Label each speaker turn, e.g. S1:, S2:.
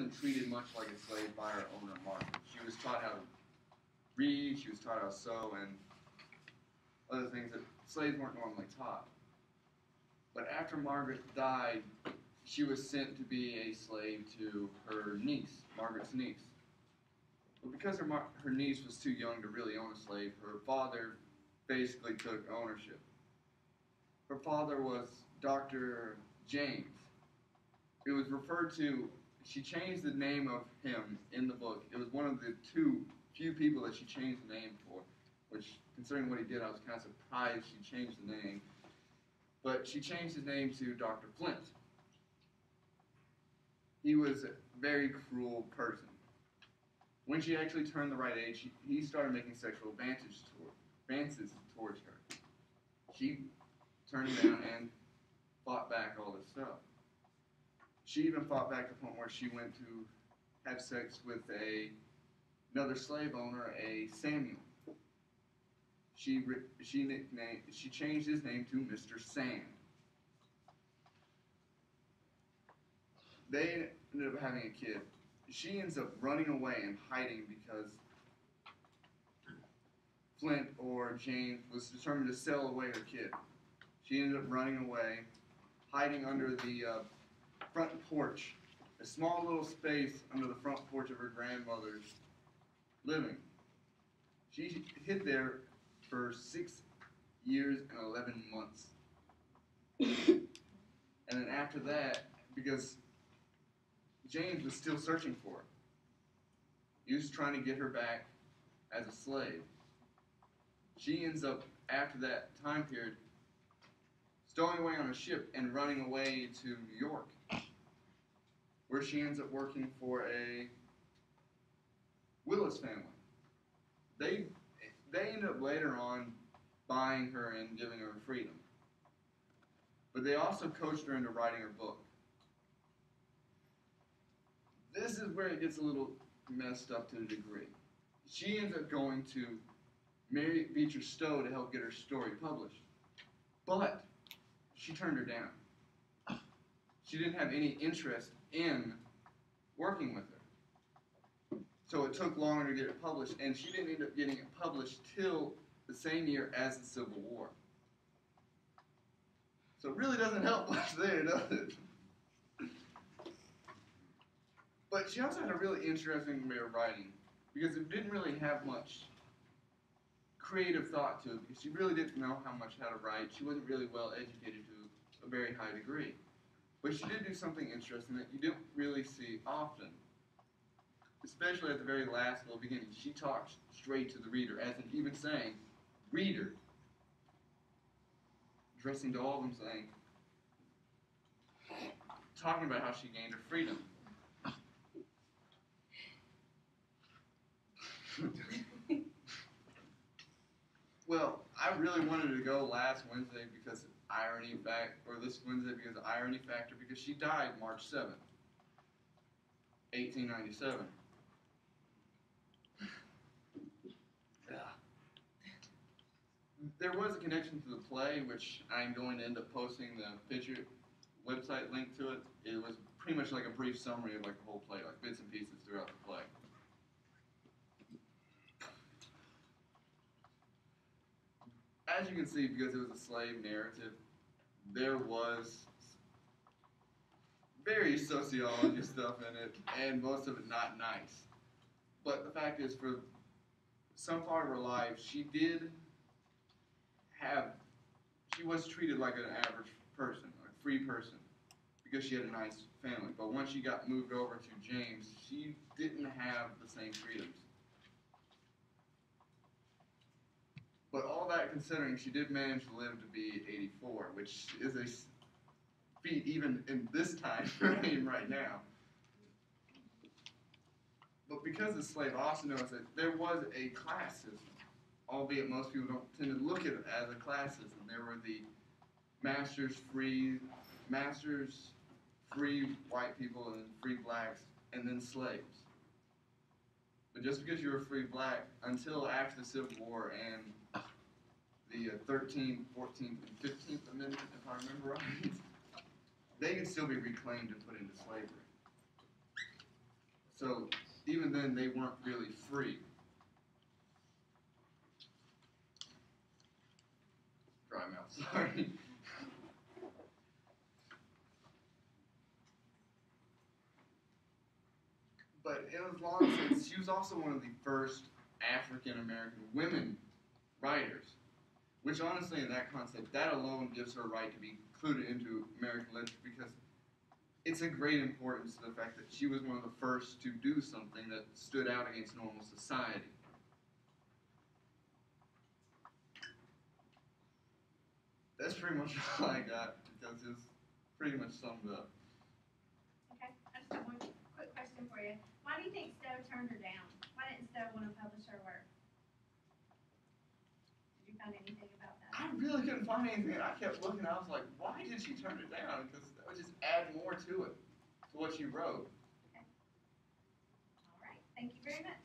S1: wasn't treated much like a slave by her owner, Margaret. She was taught how to read, she was taught how to sew, and other things that slaves weren't normally taught. But after Margaret died, she was sent to be a slave to her niece, Margaret's niece. But because her niece was too young to really own a slave, her father basically took ownership. Her father was Dr. James. It was referred to, she changed the name of him in the book. It was one of the few people that she changed the name for, which, considering what he did, I was kind of surprised she changed the name. But she changed his name to Dr. Flint. He was a very cruel person. When she actually turned the right age, he started making sexual advances towards her. She turned him down and fought back all this stuff. She even fought back to the point where she went to have sex with another slave owner, a Samuel. She changed his name to Mr. Sand. They ended up having a kid. She ends up running away and hiding because Flint or James was determined to sell away her kid. She ended up running away, hiding under the front porch, a small little space under the front porch of her grandmother's living. She hid there for 6 years and 11 months. And then after that, because James was still searching for her, he was trying to get her back as a slave. She ends up, after that time period, stowing away on a ship and running away to New York, where she ends up working for a Willis family. They end up later on buying her and giving her freedom. But they also coached her into writing her book. This is where it gets a little messed up to a degree. She ends up going to Mary Beecher Stowe to help get her story published. But she turned her down. She didn't have any interest in working with her. So it took longer to get it published, and she didn't end up getting it published till the same year as the Civil War. So it really doesn't help much there, does it? But she also had a really interesting way of writing, because it didn't really have much creative thought to it, because she really didn't know how to write. She wasn't really well educated to a very high degree. But she did do something interesting that you don't really see often, especially at the very last little beginning. She talks straight to the reader, as in even saying, "Reader," addressing to all of them, saying, talking about how she gained her freedom. Well, I really wanted to go last Wednesday because this Wednesday because of irony factor, because she died March 7th, 1897. There was a connection to the play, which I'm going to end up posting the picture website link to it. It was pretty much like a brief summary of like the whole play, like bits and pieces throughout the play. As you can see, because it was a slave narrative, there was very sociology stuff in it, and most of it not nice. But the fact is, for some part of her life, she was treated like an average person, a free person, because she had a nice family. But once she got moved over to James, she didn't have the same freedoms. But all that considering, she did manage to live to be 84, which is a feat even in this time frame right now. But because the slave also knows that there was a class system, albeit most people don't tend to look at it as a class system. There were the masters, free white people, and free blacks, and then slaves. But just because you were free black, until after the Civil War and the 13th, 14th, and 15th Amendment, if I remember right, they could still be reclaimed and put into slavery. So even then, they weren't really free. Dry mouth, sorry. But it was long since she was also one of the first African American women writers. Which honestly, in that concept, that alone gives her a right to be included into American literature because it's a great importance to the fact that she was one of the first to do something that stood out against normal society. That's pretty much all I got because it's pretty much summed up.
S2: Okay, I just have one quick question for you. Why do you think Stowe turned her down? Why didn't Stowe want to publish her work? Did you find anything about that?
S1: I really couldn't find anything. I kept looking. I was like, why did she turn it down? Because that would just add more to it, to what she wrote.
S2: Okay. All right. Thank you very much.